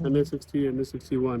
NA60 NA61,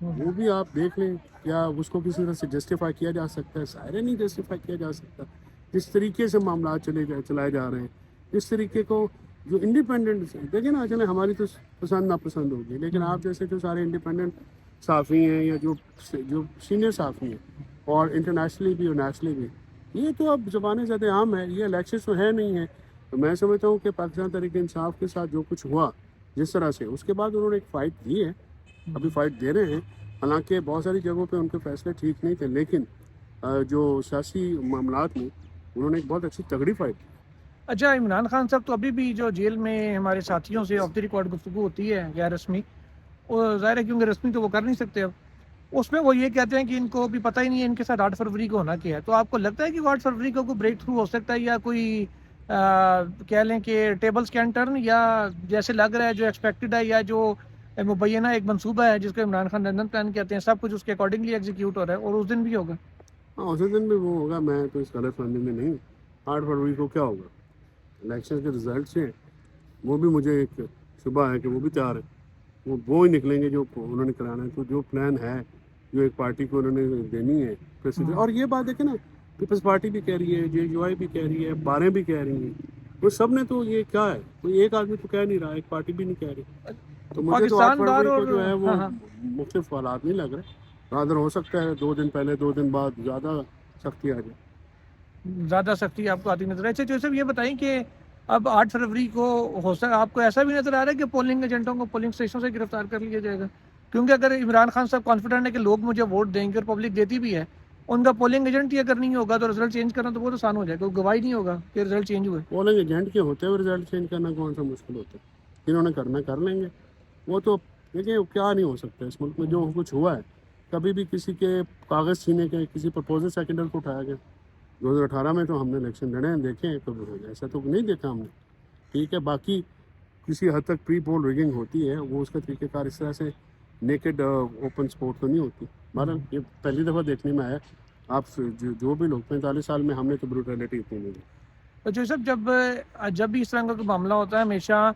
وہ بھی آپ دیکھ لیں، کیا اس کو کسی طرح سے جسٹیفائی کیا جا سکتا ہے؟ ظاہر نہیں جسٹیفائی کیا جا سکتا. جس طریقے سے معاملات چلائے جا رہے ہیں، جس طریقے کو جو انڈیپینڈنٹ دیکھیں نا، چلے ہماری تو پسند ناپسند ہوگی، لیکن آپ جیسے جو سارے انڈیپینڈنٹ صحافی ہیں یا جو سینئر صحافی ہیں، اور انٹرنیشنلی بھی اور نیشنلی بھی، یہ تو اب زبانیں زیادہ عام ہے. یہ الیکشن تو ہے نہیں ہے. تو میں سمجھتا ہوں کہ پاکستان تحریک انصاف کے ساتھ جو کچھ ہوا جس طرح سے، اس کے بعد انہوں نے ایک فائٹ دی ہے، ابھی فائٹ دے رہے ہیں. حالانکہ بہت ساری جگہوں پہ ان کے فیصلے ٹھیک نہیں تھے، لیکن جو سیاسی معاملات میں انہوں نے ایک بہت اچھی تگڑی فائٹ کی. اچھا، عمران خان صاحب تو ابھی بھی جو جیل میں ہمارے ساتھیوں سے آف دی ریکارڈ گفتگو ہوتی ہے غیر رسمی، وہ ظاہر ہے کیونکہ رسمی تو وہ کر نہیں سکتے اب، اس میں وہ یہ کہتے ہیں کہ ان کو بھی پتہ ہی نہیں ہے ان کے ساتھ 8 فروری کو ہونا کیا ہے. تو آپ کو لگتا ہے کہ 8 فروری کو کوئی بریک تھرو ہو سکتا ہے، یا کوئی کہہ لیں کہ ٹیبلز کین ٹرن، یا جیسے لگ رہا ہے جو ایکسپیکٹڈ ہے یا جو مبینہ ایک منصوبہ ہے جس کو عمران خان لندن پلان کہتے ہیں، سب کچھ اس کے اکارڈنگلی ایگزیکیوٹ ہو رہا ہے اور اس دن بھی ہوگا؟ ہاں، اسی دن بھی وہ ہوگا. میں تو اس غلط فہمی میں نہیں. 8 فروری کو کیا ہوگا؟ الیکشن کے رزلٹس ہیں، وہ بھی مجھے ایک شبہ ہے کہ وہ بھی تیار ہے. وہ ہی نکلیں گے جو انہوں نے کرانا ہے. تو جو پلان ہے، جو ایک پارٹی کو انہوں نے دینی ہے پریسیڈنٹ، اور یہ بات دیکھیں نا، پیپلز پارٹی بھی کہہ رہی ہے، JUI بھی کہہ رہی ہے، باریں بھی کہہ رہی ہیں، وہ سب نے تو یہ کیا ہے، کوئی ایک آدمی تو کہہ نہیں رہا، ایک پارٹی بھی نہیں کہہ رہی. تو مجھے تو 8 پاکستان بار فروری اور کو جو ہے وہ مختلف حالات نہیں لگ رہے. رادر ہو سکتا ہے 2 دن پہلے 2 دن بعد زیادہ سختی آ جائے. زیادہ سختی آپ کو آتی نظر ہے. اچھا جوسف، یہ بتائیں کہ اب 8 فروری کو ہو سکتا آپ کو ایسا بھی نظر آ رہا ہے کہ پولنگ ایجنٹوں کو پولنگ اسٹیشن سے گرفتار کر لیا جائے گا؟ کیونکہ اگر عمران خان صاحب کانفیڈنٹ ہے کہ لوگ مجھے ووٹ دیں گے اور پبلک دیتی بھی ہے، ان کا پولنگ ایجنٹ ہی اگر نہیں ہوگا تو رزلٹ چینج کرنا تو بہت آسان ہو جائے گا. گواہی نہیں ہوگا کہ رزلٹ چینج ہوئے. پولنگ ایجنٹ کے ہوتے ہوئے رزلٹ چینج کرنا کون سا مشکل ہوتا ہے؟ جنہوں نے کرنا کر لیں گے. وہ تو دیکھیں کیا نہیں ہو سکتا اس ملک میں. جو کچھ ہوا ہے، کبھی بھی کسی کے کاغذ چھینے کے، کسی پرپوزل سیکنڈر کو اٹھایا گیا. 2018 میں تو ہم نے الیکشن لڑے ہیں، دیکھے ہیں کبھی ہو گیا، ایسا تو نہیں دیکھا ہم نے. ٹھیک ہے، باقی کسی حد تک پری پول ریگنگ ہوتی ہے، وہ اس کا طریقہ کار اس طرح سے نیکڈ اوپن سپورٹ تو نہیں ہوتی. بہرحال یہ پہلی دفعہ دیکھنے میں آیا. آپ جو بھی لوگ 45 سال میں ہم نے تو بروٹیلٹی اتنی نہیں دی. تو جو سب جب بھی اس طرح کا کوئی معاملہ ہوتا ہے، ہمیشہ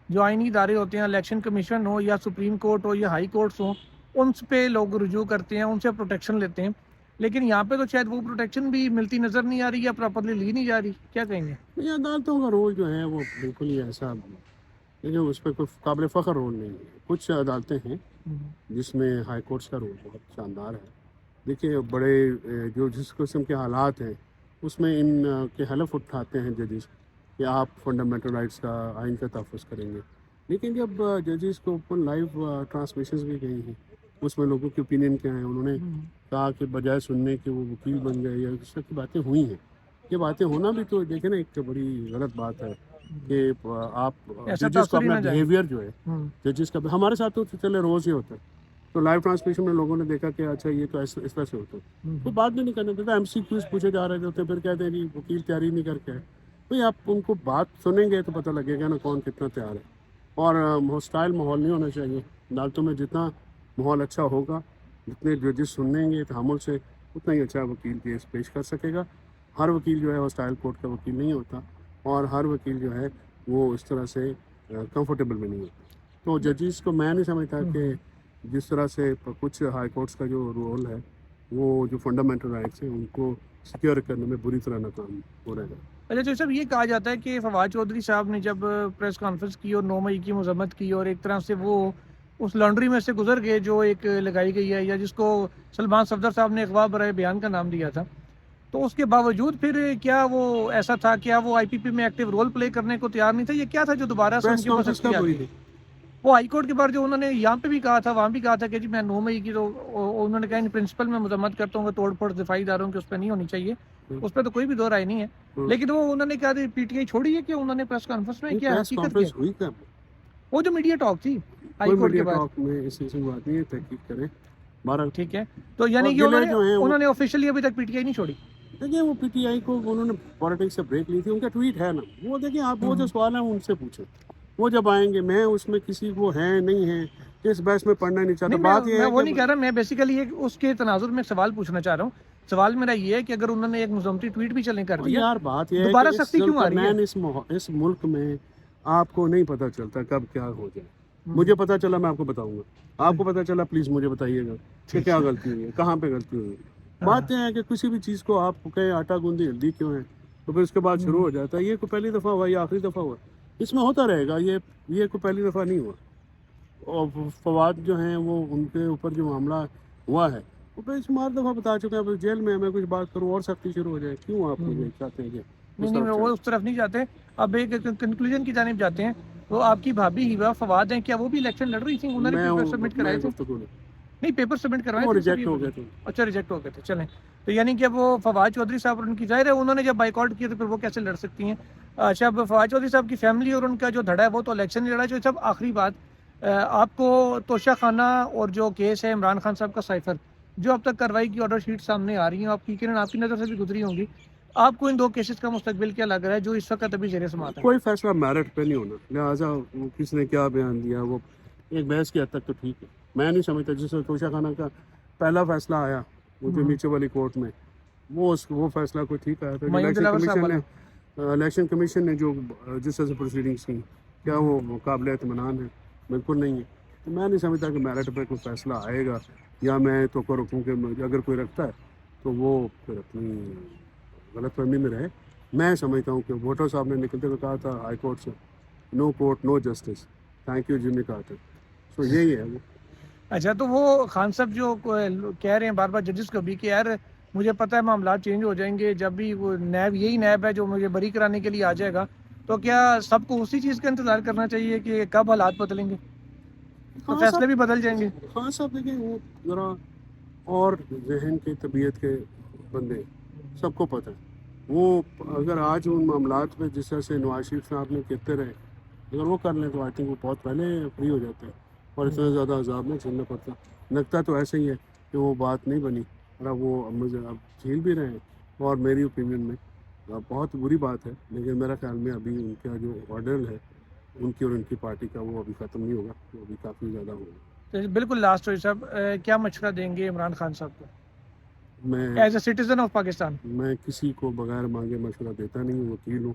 جو آئینی ادارے ہوتے ہیں، الیکشن کمیشن ہو یا سپریم کورٹ ہو یا ہائی کورٹس ہوں، ان پہ لوگ رجوع کرتے ہیں، ان سے پروٹیکشن لیتے ہیں. لیکن یہاں پہ تو شاید وہ پروٹیکشن بھی ملتی نظر نہیں آ رہی یا پراپرلی لی نہیں جا رہی. کیا کہیں گے؟ یہ عدالتوں کا رول جو ہے وہ بالکل ہی ایسا، لیکن اس پہ کوئی قابل فخر رول نہیں ہے. کچھ عدالتیں ہیں جس میں ہائی کورٹس کا رول بہت شاندار ہے. دیکھیے بڑے جو جس قسم کے حالات ہیں اس میں ان کے حلف اٹھاتے ہیں ججز کہ آپ فنڈامنٹل رائٹس کا، آئین کا تحفظ کریں گے. لیکن جب ججز کو اوپن لائیو ٹرانسمیشنز بھی گئی ہیں، اس میں لوگوں کے اوپینین کیا ہیں، انہوں نے کہا کہ بجائے سننے کے وہ وکیل بن گئے، یا اس طرح کی باتیں ہوئی ہیں. یہ باتیں ہونا بھی تو دیکھیں نا ایک بڑی غلط بات ہے کہ آپ ججز کو اپنا بیہیویئر جو ہے ججز کا، ہمارے ساتھ تو چلے روز ہی ہوتا ہے. تو لائیو ٹرانسمیشن میں لوگوں نے دیکھا کہ اچھا یہ تو اس طرح سے ہوتا ہے. تو بات بھی نہیں کرنا دیتا. MCQs پوچھے جا رہے ہوتے، پھر کہتے ہیں جی وکیل تیاری نہیں کر کے آئے. بھائی آپ ان کو بات سنیں گے تو پتہ لگے گا نا کون کتنا تیار ہے. اور ہاسٹائل ماحول نہیں ہونا چاہیے عدالتوں میں. جتنا ماحول اچھا ہوگا، جتنے ججز سنیں گے تحمل سے، اتنا ہی اچھا وکیل کیس پیش کر سکے گا. ہر وکیل جو ہے ہاسٹائل کورٹ کا وکیل نہیں ہوتا، اور ہر وکیل جو ہے وہ اس طرح سے کمفرٹیبل بھی نہیں ہوتا. تو ججز کو میں نہیں سمجھتا کہ جس طرح سے کچھ ہائی کورٹس کا جو رول ہے، وہ جو فنڈامنٹل رائٹس ہیں ان کو سیکیور کرنے میں بری طرح ناکام ہو رہے ہیں. اچھا جو صاحب، یہ کہا جاتا ہے کہ فواد چودھری صاحب نے جب پریس کانفرنس کی اور 9 مئی کی مذمت کی، اور ایک طرح سے وہ اس لانڈری میں سے گزر گئے جو ایک لگائی گئی ہے، یا جس کو سلمان صفدر صاحب نے اغوا برائے بیان کا نام دیا تھا، تو اس کے باوجود پھر کیا وہ ایسا تھا، کیا وہ IPP میں ایکٹیو رول پلے کرنے کو تیار نہیں تھا؟ یہ کیا تھا جو دوبارہ سے ان کے اوپر سختی آ گئی؟ وہ ہائی کورٹ کے بعد جو انہوں نے یہاں پہ بھی کہا تھا، وہاں بھی کہا تھا کہ جی میں 9 مئی کی، تو انہوں نے کہا ان پرنسپل میں مذمت کرتا ہوں کہ توڑ پھوڑ دفاعی اداروں کی اس پہ نہیں ہونی چاہیے. اس پہ تو کوئی بھی دو رائے نہیں ہے. لیکن وہ انہوں نے کہا PTI چھوڑی ہے کہ انہوں نے پریس کانفرنس میں کیا حقیقت کیا؟ وہ جو میڈیا ٹاک تھی ہائی کورٹ کے بعد میں اس سے بات نہیں ہے، تحقیق کریں. بہرحال ٹھیک ہے. تو یعنی کہ انہوں نے آفیشلی ابھی تک PTI نہیں چھوڑی. دیکھیں وہ PTI کو انہوں نے پالیٹکس سے بریک لی تھی. ان کا ٹویٹ ہے نا، وہ دیکھیں آپ وہ جو سوال ہیں ان سے پوچھیں. وہ جب آئیں گے، میں اس میں کسی کو ہیں نہیں ہیں اس بحث میں پڑھنا نہیں چاہتا. بات یہ ہے میں وہ نہیں کہہ رہا، میں بیسیکلی اس کے تناظر میں سوال پوچھنا چاہ رہا ہوں. سوال میرا یہ ہے کہ اگر انہوں نے ایک مذمتی ٹویٹ بھی چلنے کر دیا، یار بات یہ ہے دوبارہ سختی کیوں آ رہی ہے؟ اس ملک میں آپ کو نہیں پتہ چلتا کب کیا ہو جائے. مجھے پتا چلا میں آپ کو بتاؤں گا, آپ کو پتا چلا پلیز مجھے بتائیے گا کہ کیا غلطی ہوئی ہے, کہاں پہ غلطی ہوئی ہے. بات یہ ہے کہ کسی بھی چیز کو آپ کہیں آٹا گوندی ہلدی کیوں ہے, تو پھر اس کے بعد شروع ہو جاتا ہے یہ کوئی پہلی دفعہ ہوا یا آخری دفعہ ہوا, اس میں ہوتا رہے گا, یہ کوئی پہلی دفعہ نہیں ہوا. اور فواد جو ہیں وہ ان کے اوپر جو معاملہ ہوا ہے وہ بے شمار دفعہ بتا چکے ہیں, جیل میں میں کچھ بات کروں اور سختی شروع ہو جائے, کیوں آپ مجھے چاہتے ہیں کہ نہیں وہ اس طرف نہیں جاتے. اب ایک کنکلوژن کی جانب جاتے ہیں. وہ آپ کی بھابھی ہیبا فواد ہیں, کیا وہ بھی الیکشن لڑ رہی تھیں؟ انہوں نے پیپر سبمٹ کرائے تھے. نہیں پیپر سبمٹ کروائے تھے, ریجیکٹ ہو گئے تھے. اچھا ریجیکٹ ہو گئے تھے. چلیں تو یعنی کہ وہ فواد چودھری صاحب اور ان کی ظاہر ہے انہوں نے جب بائیکاٹ کیا تو پھر وہ کیسے لڑ سکتی ہیں. اچھا اب فواد چودھری صاحب کی فیملی اور ان کا جو دھڑا ہے وہ تو الیکشن نہیں لڑا. جو سب آخری بات, آپ کو توشہ خانہ اور جو کیس ہے عمران خان صاحب کا سائفر, جو اب تک کارروائی کی آرڈر شیٹ سامنے آ رہی ہیں, آپ کی نظر سے بھی گزری ہوں گی, آپ کو ان دو کیسز کا مستقبل کیا لگ رہا ہے جو اس وقت ابھی زیر سماعت ہے؟ کوئی فیصلہ میرٹ پہ نہیں ہونا, لہٰذا کس نے کیا بیان دیا وہ ایک بحث کی حد تک تو ٹھیک ہے. میں نہیں سمجھتا جس سے توشہ خانہ کا پہلا فیصلہ آیا وہ جو نیچے والی کورٹ میں, وہ فیصلہ کوئی ٹھیک آیا تھا. الیکشن کمیشن نے جو جس طرح سے پروسیڈنگس کی, کیا وہ قابل اطمینان ہے؟ بالکل نہیں ہے. تو میں نہیں سمجھتا کہ میرٹ پہ کوئی فیصلہ آئے گا, یا میں تو رکھوں کہ اگر کوئی رکھتا ہے تو وہ پھر اپنی غلط فہمی میں رہے. میں سمجھتا ہوں کہ ووٹر صاحب نے نکلتے ہوئے کہا تھا ہائی کورٹ سے, no court no justice, thank you Jimmy Carter. So یہی ہے وہ. اچھا تو وہ خان صاحب جو کہہ رہے ہیں بار بار ججز کو بھی کہ یار مجھے پتہ ہے معاملات چینج ہو جائیں گے, جب بھی وہ نیب یہی نیب ہے جو مجھے بری کرانے کے لیے آ جائے گا, تو کیا سب کو اسی چیز کا انتظار کرنا چاہیے کہ کب حالات بدلیں گے تو فیصلے بھی بدل جائیں گے؟ خان صاحب دیکھیں وہ ذرا اور ذہن کی طبیعت کے بندے, سب کو پتہ ہے. وہ اگر آج ان معاملات میں جس طرح سے نواز شریف صاحب نے کہتے رہے, اگر وہ کر لیں تو آئی تھنک وہ بہت پہلے فری ہو جاتے ہیں اور اتنا زیادہ عذاب نہیں جھیلنا پڑتا. لگتا تو ایسا ہی ہے کہ وہ بات نہیں بنی, اور وہ مجھے اب جھیل بھی رہے ہیں, اور میری اوپینین میں بہت بری بات ہے. لیکن میرا خیال میں ابھی ان کا جو آرڈر ہے ان کی اور ان کی پارٹی کا وہ ابھی ختم نہیں ہوگا, وہ ابھی کافی زیادہ ہوگا. بالکل لاسٹ ہوئی صاحب, کیا مشورہ دیں گے عمران خان صاحب کو میں as a citizen of Pakistan? میں کسی کو بغیر مانگے مشورہ دیتا نہیں ہوں, وکیل ہوں.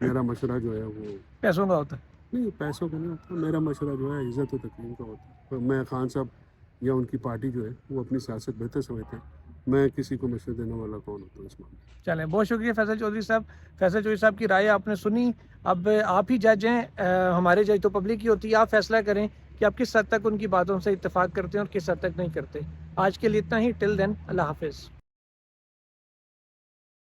میرا مشورہ جو ہے وہ پیسوں کا ہوتا ہے؟ نہیں, پیسوں کا نہیں ہوتا. میرا مشورہ جو ہے عزت و تکریم کا ہوتا ہے. میں خان صاحب یا ان کی پارٹی جو ہے وہ اپنی سیاست بہتر سمجھتے ہیں. میں کسی کو مشورہ دینے والا کون ہوتا ہوں اس معاملے میں. چلیں بہت شکریہ فیصل چودھری صاحب. فیصل چودھری صاحب کی رائے آپ نے سنی, اب آپ ہی جج ہیں, ہمارے جج تو پبلک ہی ہوتی ہے. آپ فیصلہ کریں کہ آپ کس حد تک ان کی باتوں سے اتفاق کرتے ہیں اور کس حد تک نہیں کرتے. آج کے لیے اتنا ہی. ٹل دین اللہ حافظ.